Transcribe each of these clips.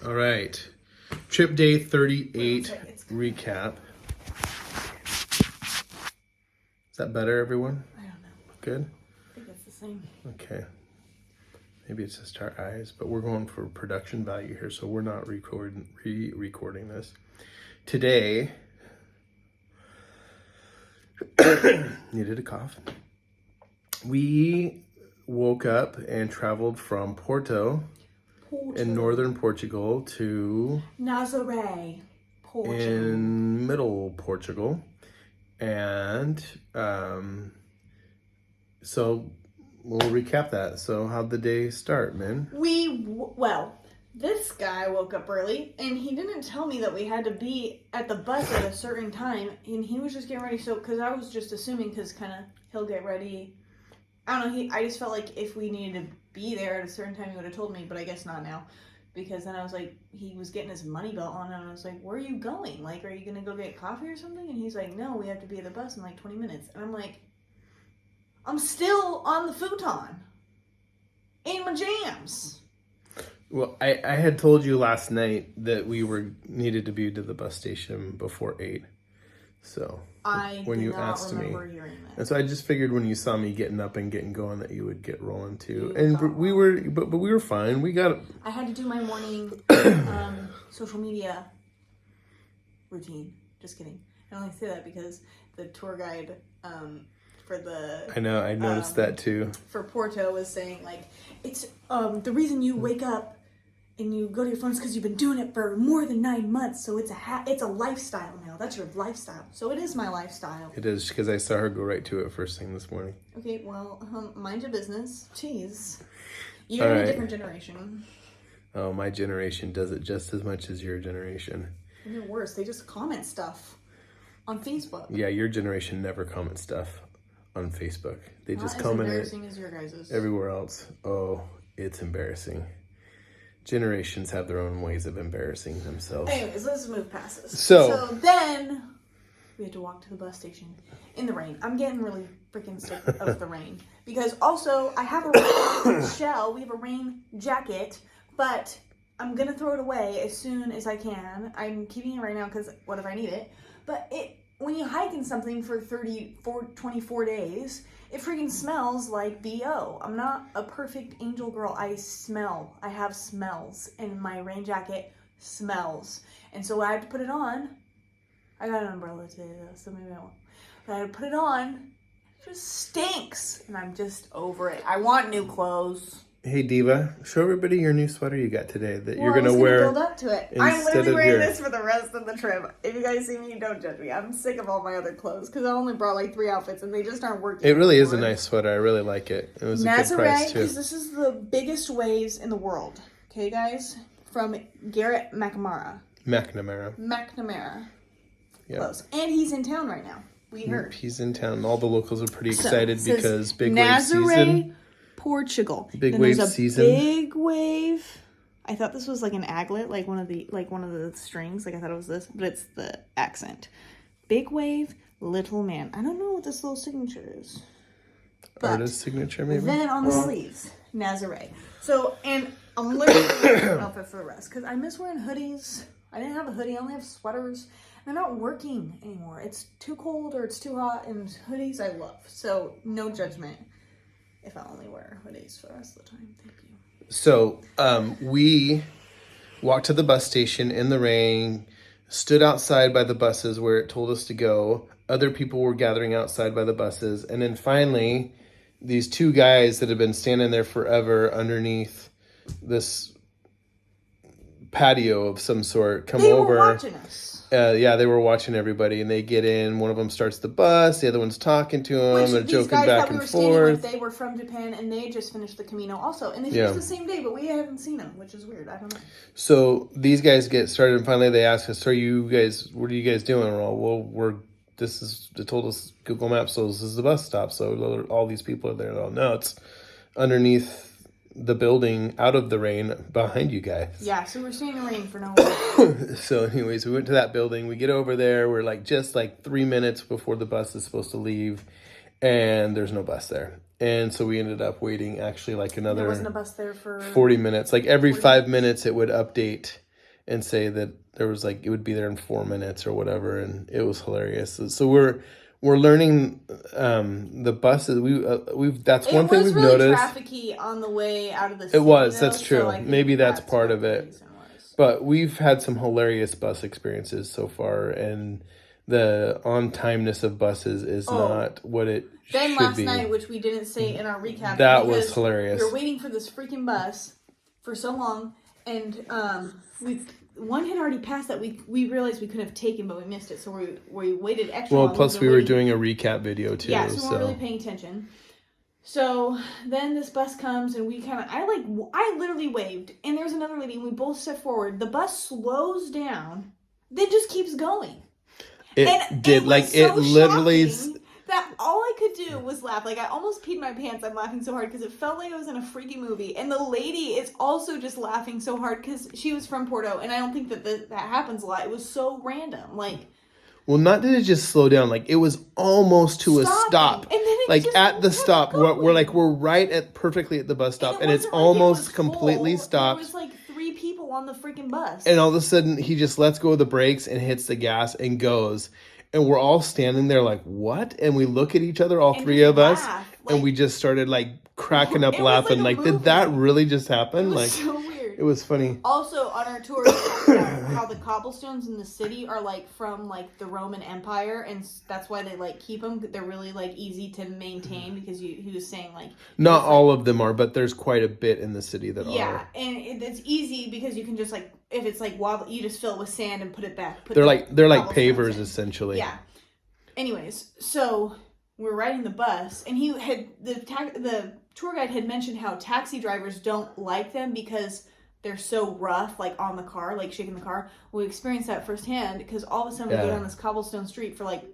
All right. Trip day 38 recap. Is that better, everyone? I don't know. Good? I think it's the same. Okay. Maybe it's just our eyes, but we're going for production value here, so we're not re-recording this. Today, needed a cough. We woke up and traveled from Porto in northern Portugal to Nazaré, Porto. in middle Portugal. And so we'll recap that. So how'd the day start, man? Well, this guy woke up early, and he didn't tell me that we had to be at the bus at a certain time, and he was just getting ready. So, because I was just assuming, because kind of he'll get ready. I don't know. I just felt like if we needed to be there at a certain time, he would have told me, but I guess not now. Because then I was like, he was getting his money belt on, and I was like, where are you going? Like, are you going to go get coffee or something? And he's like, no, we have to be at the bus in like 20 minutes. And I'm like, I'm still on the futon in my jams. Well, I had told you last night that we needed to be to the bus station before 8. So when you asked me, hearing that. And so I just figured when you saw me getting up and getting going that you would get rolling too. And we were fine. I had to do my morning social media routine. Just kidding. I only say that because the tour guide for the I know, I noticed that too. For Porto was saying like it's the reason you wake up and you go to your phone is because you've been doing it for more than 9 months. So it's a lifestyle now. That's your lifestyle. So it is my lifestyle. It is, because I saw her go right to it first thing this morning. Okay, well, mind your business. Jeez. You're in a different generation. Oh, my generation does it just as much as your generation. And they're worse. They just comment stuff on Facebook. Yeah, your generation never comments stuff on Facebook. They Not just as comment embarrassing as your guys's. everywhere else. Oh, it's embarrassing. Generations have their own ways of embarrassing themselves. Anyways, let's move past this. So then we had to walk to the bus station in the rain. I'm getting really freaking sick of the rain. Because also, I have a rain shell. We have a rain jacket. But I'm going to throw it away as soon as I can. I'm keeping it right now because what if I need it? But when you hike in something for 24 days, it freaking smells like BO. I'm not a perfect angel girl. I have smells. And my rain jacket smells. And so I had to put it on. I got an umbrella today though, so maybe I won't. But I had to put it on. It just stinks. And I'm just over it. I want new clothes. Hey Diva, show everybody your new sweater you got today that you're gonna wear. Build up to it. I'm literally wearing this for the rest of the trip. If you guys see me, don't judge me. I'm sick of all my other clothes because I only brought like 3 outfits and they just aren't working. It really is a nice sweater. I really like it. It was a good price too. Because this is the biggest waves in the world. Okay, guys, from Garrett McNamara. Yeah. Close. And he's in town right now. We heard. He's in town. All the locals are pretty excited because big wave Nazaré, season. Portugal. Big wave season. Big wave. I thought this was like an aglet, like one of the strings. Like I thought it was this, but it's the accent. Big wave, little man. I don't know what this little signature is. Artist signature, maybe. Then on the sleeves, Nazaré. So, and I'm literally wearing an outfit for the rest because I miss wearing hoodies. I didn't have a hoodie. I only have sweaters. They're not working anymore. It's too cold or it's too hot, and hoodies I love. So no judgment if I only wear hoodies for the rest of the time. Thank you. So we walked to the bus station in the rain, stood outside by the buses where it told us to go. Other people were gathering outside by the buses. And then finally, these 2 guys that had been standing there forever underneath this patio of some sort come over. They were watching us. Yeah, they were watching everybody, and they get in. One of them starts the bus. The other one's talking to them. They're joking back and forth. They were from Japan, and they just finished the Camino also. And they finished the same day, but we haven't seen them, which is weird. I don't know. So these guys get started, and finally they ask us, "So you guys, what are you guys doing?" We're all, "Well, they told us Google Maps, so this is the bus stop. So all these people are there." Oh, no, it's underneath the building out of the rain behind you guys. Yeah, so we're staying in the rain for no reason. So anyways, we went to that building. We get over there. We're just 3 minutes before the bus is supposed to leave, and there's no bus there. And so we ended up waiting actually another there wasn't a bus there for 40 minutes. Every 5 minutes it would update and say that there was like it would be there in 4 minutes or whatever, and it was hilarious. So we're learning the buses. We've that's one thing we've really noticed. Trafficy on the way out of the city. It was. Though, That's true. so I think Maybe that's part what of the it. reason was. But we've had some hilarious bus experiences so far, and the on-timeness of buses is not what it then should last be. night, which we didn't say in our recap, That was hilarious. We were waiting for this freaking bus for so long, and one had already passed that we realized we couldn't have taken, but we missed it, so we waited extra long. Well, plus we were doing a recap video too. Yeah, so we weren't really paying attention. So then this bus comes, and I literally waved, and there's another lady, and we both step forward. The bus slows down, then just keeps going. It did. It literally. That all I could do was laugh. Like, I almost peed my pants. I'm laughing so hard because it felt like I was in a freaky movie. And the lady is also just laughing so hard because she was from Porto, and I don't think that happens a lot. It was so random. Well, not did it just slow down. Like, it was almost to a stop. And then it like just at the stop, we're right perfectly at the bus stop, and it's almost completely stopped. There was like 3 people on the freaking bus, and all of a sudden he just lets go of the brakes and hits the gas and goes. And we're all standing there like, what? And we look at each other, all 3 of us, and we just started like cracking up laughing. Like, did that really just happen? It was so weird. It was funny. Also, on our tour, we talked about how the cobblestones in the city are like from like the Roman Empire, and that's why they like keep them. They're really like easy to maintain because he was saying like not all of them are, but there's quite a bit in the city that are. Yeah, and it's easy because you can just like if it's like wobbly, you just fill it with sand and put it back. They're like pavers essentially. Yeah. Anyways, so we're riding the bus, and the tour guide had mentioned how taxi drivers don't like them because they're so rough, like on the car, like shaking the car. We experienced that firsthand because all of a sudden we go down this cobblestone street for like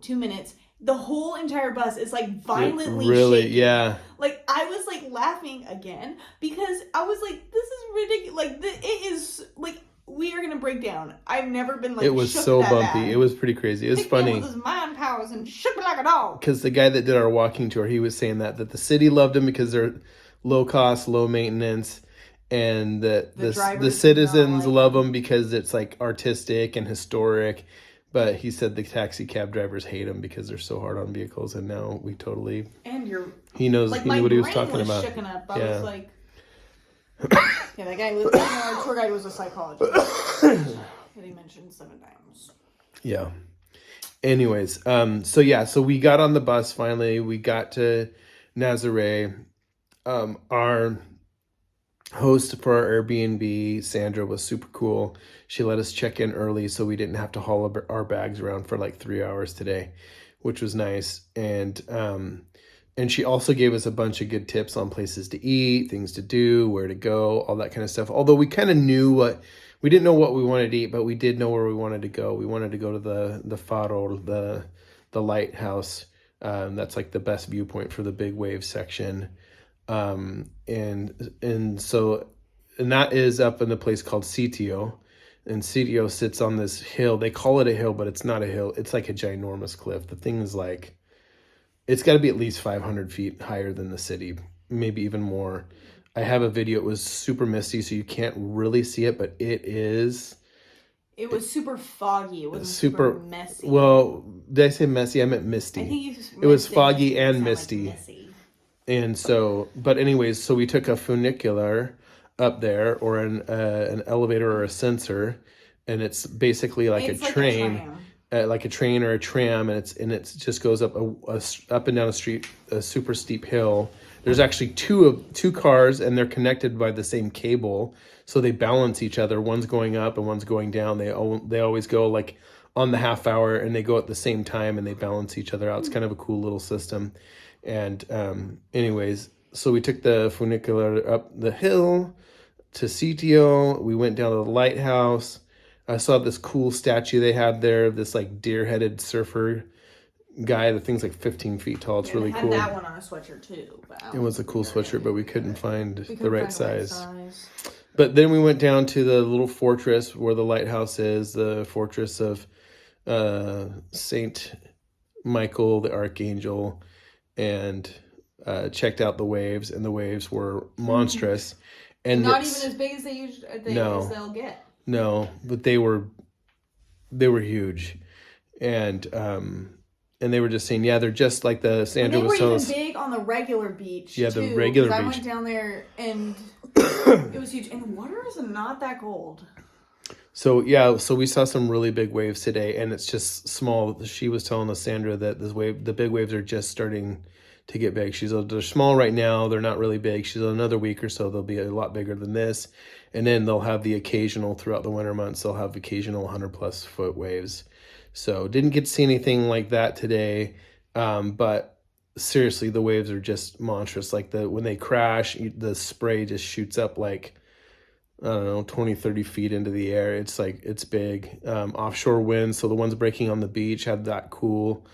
2 minutes. The whole entire bus is like violently shaking. Yeah. Like I was like laughing again because I was like, this is ridiculous. Like it is like we are gonna break down. I've never been like. It was shook so that bumpy. bad. It was pretty crazy. It was funny. With his mind powers and shook me like a dog. Because the guy that did our walking tour, he was saying that the city loved him because they're low cost, low maintenance. And the citizens love them because it's like artistic and historic, but he said the taxi cab drivers hate them because they're so hard on vehicles. And now we totally he knew what he was talking about. Shooken up. I was like, yeah, that guy our tour guide was a psychologist that he mentioned 7 times. Yeah. Anyways, so we got on the bus finally. We got to Nazaré. Our host for our Airbnb, Sandra, was super cool. She let us check in early so we didn't have to haul our bags around for like 3 hours today, which was nice. And she also gave us a bunch of good tips on places to eat, things to do, where to go, all that kind of stuff. Although we kind of knew we didn't know what we wanted to eat, but we did know where we wanted to go. We wanted to go to the Faro, the lighthouse. That's like the best viewpoint for the big wave section. And that is up in a place called Sitio, and Sitio sits on this hill. They call it a hill, but it's not a hill. It's like a ginormous cliff. The thing is like, it's got to be at least 500 feet higher than the city, maybe even more. I have a video. It was super misty, so you can't really see it, but it is. It was super foggy. It wasn't super messy. Well, did I say messy? I meant misty. I think it was foggy and misty. Like messy. And so, but anyways, so we took a funicular up there, or an elevator or a sensor, and it's basically like a train, like a train or a tram, and it just goes up up and down a street, a super steep hill. There's actually two cars, and they're connected by the same cable, so they balance each other. One's going up and one's going down. They always go like on the half hour, and they go at the same time, and they balance each other out. It's kind of a cool little system. And anyways, so we took the funicular up the hill to Sitio. We went down to the lighthouse. I saw this cool statue they had there, this like deer-headed surfer guy. The thing's like 15 feet tall. It's really cool. I had that one on a sweatshirt too. It was a cool sweatshirt, but we couldn't find the right size. But then we went down to the little fortress where the lighthouse is, the fortress of Saint Michael the Archangel, and checked out the waves, and the waves were monstrous. And not even as big as as they'll get. No, but they were huge, and they were just saying, yeah, they're just like the Sandra They were was telling even us. big on the regular beach, Yeah, the too. regular Because I beach. went down there and it was huge. And the water is not that cold. So yeah, so we saw some really big waves today, and it's just small. She was telling us, Sandra, that the big waves are just starting to get big. She's they're small right now. They're not really big. She's another week or so they'll be a lot bigger than this, and then they'll have the occasional throughout the winter months. They'll have occasional 100+ foot waves. So didn't get to see anything like that today, but seriously, the waves are just monstrous. Like when they crash, the spray just shoots up like, I don't know, 20, 30 feet into the air. It's like, it's big. Offshore winds. So the ones breaking on the beach had that cool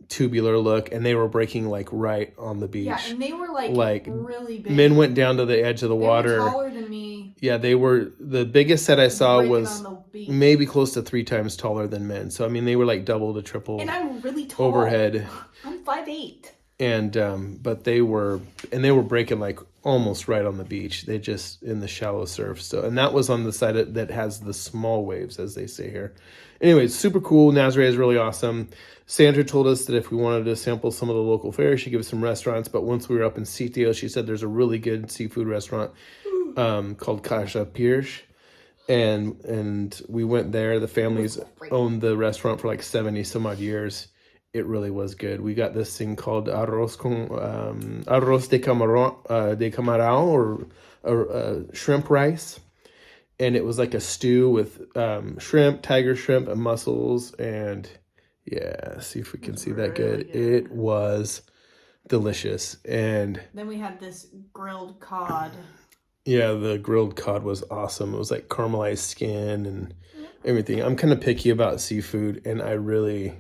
tubular look, and they were breaking like right on the beach. Yeah, and they were like really big. Men went down to the edge of the water. They were taller than me. Yeah, they were. The biggest set I saw was on the beach. maybe close to 3 times taller than men. So I mean, they were like double to triple. And I'm really tall. Overhead. I'm 5'8". And but they were breaking like almost right on the beach. They just in the shallow surf. So, and that was on the side that has the small waves, as they say here. Anyways, super cool. Nazaré is really awesome. Sandra told us that if we wanted to sample some of the local fare, she'd give us some restaurants. But once we were up in Sitio, she said there's a really good seafood restaurant called Casa Pirsch. And we went there. The families owned the restaurant for like 70 some odd years. It really was good. We got this thing called arroz de camarão, or shrimp rice, and it was like a stew with shrimp, tiger shrimp, and mussels. And yeah, see if we can see that good. It was delicious. And then we had this grilled cod. Yeah, the grilled cod was awesome. It was like caramelized skin and everything. I'm kind of picky about seafood, and I really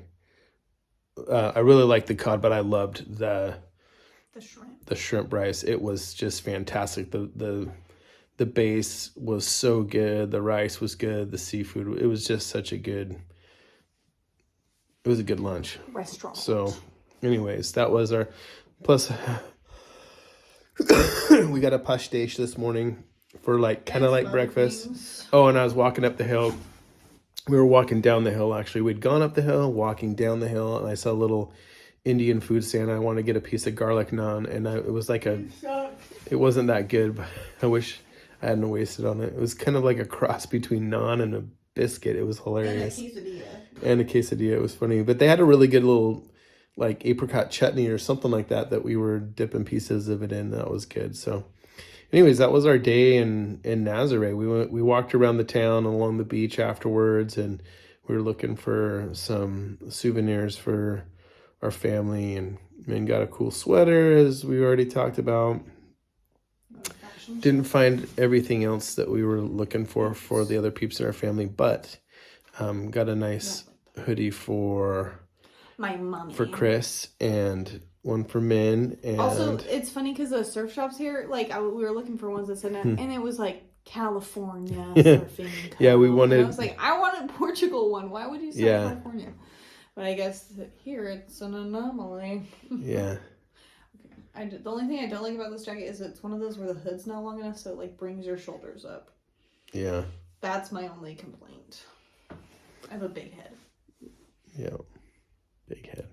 like the cod, but I loved the shrimp rice. It was just fantastic. The base was so good. The rice was good. The seafood. It was just such a good. It was a good lunch. Restaurant. So, anyways, that was our plus. We got a pastéis this morning for like kind of like breakfast. Things. Oh, and I was walking up the hill. We were walking down the hill, actually. We'd gone up the hill, walking down the hill, and I saw a little Indian food stand. I wanted to get a piece of garlic naan, and it was like it wasn't that good, but I wish I hadn't wasted on it. It was kind of like a cross between naan and a biscuit. It was hilarious. And a quesadilla. It was funny. But they had a really good little like apricot chutney or something like that we were dipping pieces of it in. That was good. So anyways, that was our day in Nazaré. We walked around the town along the beach afterwards, and we were looking for some souvenirs for our family, and got a cool sweater, as we already talked about. Didn't find everything else that we were looking for the other peeps in our family, but got a nice hoodie for my mommy, for Chris, and one for Min. And also, it's funny because the surf shops here, like we were looking for ones that said, and it was like California surfing. Yeah, we wanted. And I was like, I wanted Portugal one. Why would you say California? But I guess here it's an anomaly. Yeah. The only thing I don't like about this jacket is it's one of those where the hood's not long enough, so it like brings your shoulders up. Yeah. That's my only complaint. I have a big head. Yeah. Big head.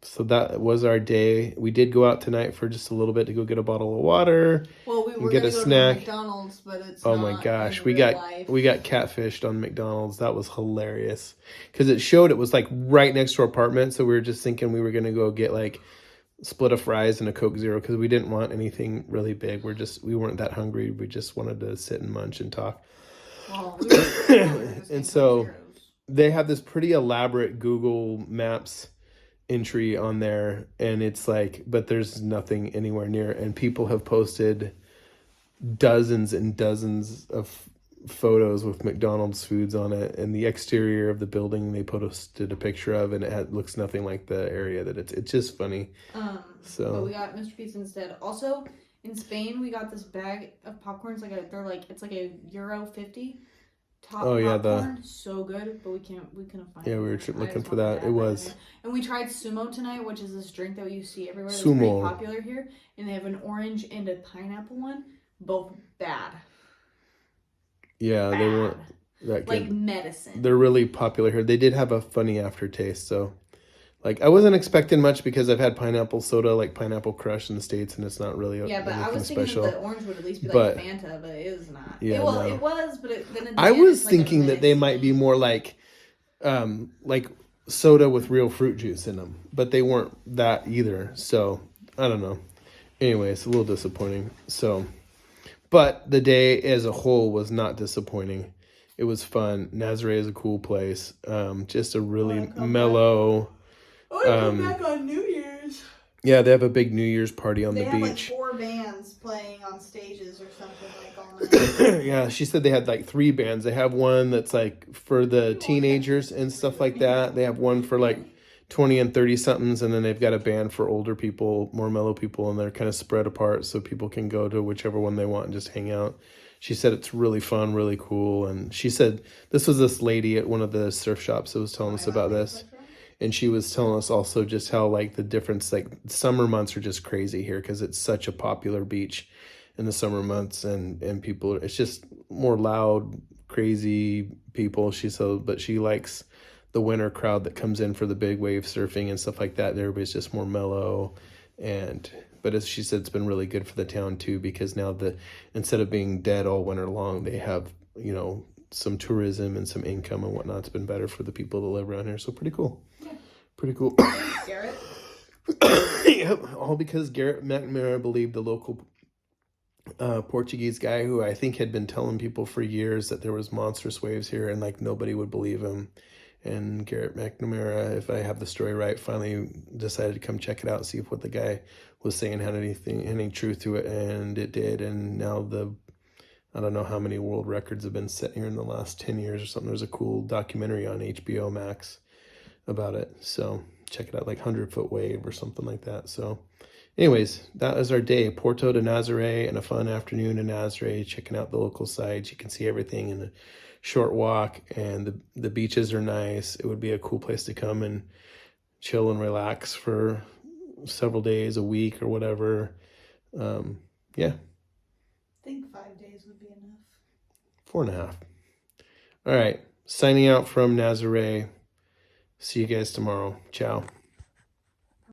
So that was our day. We did go out tonight for just a little bit to go get a bottle of water. Well, we were get a snack. To McDonald's, but it's oh not my gosh, in we real got life. We got catfished on McDonald's. That was hilarious because it showed it was like right next to our apartment. So we were just thinking we were gonna go get like split of fries and a Coke Zero because we didn't want anything really big. We weren't that hungry. We just wanted to sit and munch and talk. Well, and so they have this pretty elaborate Google Maps entry on there, and it's like, but there's nothing anywhere near, and people have posted dozens and dozens of photos with McDonald's foods on it, and the exterior of the building they posted a picture of, and it looks nothing like the area that it's just funny. So but we got Mr. Pizza instead. Also in Spain we got this bag of popcorn. It's like a €1.50 popcorn. So good, but we couldn't find it. Yeah, we were looking for that. It was. And we tried Sumo tonight, which is this drink that you see everywhere. That's Sumo. pretty popular here, and they have an orange and a pineapple one. Both bad. Yeah, they weren't that Like good. medicine. They're really popular here. They did have a funny aftertaste, so like I wasn't expecting much because I've had pineapple soda, like Pineapple Crush in the States, and it's not really Yeah, but I anything was thinking special. that the orange would at least be But like Fanta, but it was not. yeah, Well, no. it was, but then at the I end, was it's like a thinking that they mix. might be more like soda with real fruit juice in them, but they weren't that either. So I don't know. Anyway, it's a little disappointing. So, but the day as a whole was not disappointing. It was fun. Nazaré is a cool place. Just a really mellow. I come back on New Year's. Yeah, they have a big New Year's party on They the have beach. like 4 bands playing on stages or something like all night. Yeah, she said they had like 3 bands. They have one that's like for the teenagers and stuff like that. They have one for like 20 and 30 somethings, and then they've got a band for older people, more mellow people, and they're kind of spread apart so people can go to whichever one they want and just hang out. She said it's really fun, really cool, and she said this was this lady at one of the surf shops that was telling us about this. And she was telling us also just how like the difference, like summer months are just crazy here because it's such a popular beach in the summer months, and people, it's just more loud, crazy people. But she likes the winter crowd that comes in for the big wave surfing and stuff like that. Everybody's just more mellow, but as she said, it's been really good for the town too because now instead of being dead all winter long, they have some tourism and some income and whatnot. It's been better for the people that live around here. So pretty cool. Pretty cool. Garrett? Yep, all because Garrett McNamara believed the local Portuguese guy who I think had been telling people for years that there was monstrous waves here and like nobody would believe him. And Garrett McNamara, if I have the story right, finally decided to come check it out, see if what the guy was saying had any truth to it, and it did. And now I don't know how many world records have been set here in the last 10 years or something. There's a cool documentary on HBO Max about it. So check it out, like 100-foot wave or something like that. So anyways, that was our day. Porto to Nazaré and a fun afternoon in Nazaré, checking out the local sites. You can see everything in a short walk, and the beaches are nice. It would be a cool place to come and chill and relax for several days, a week or whatever. Yeah. I think 5 days would be enough. 4.5. All right. Signing out from Nazaré. See you guys tomorrow. Ciao.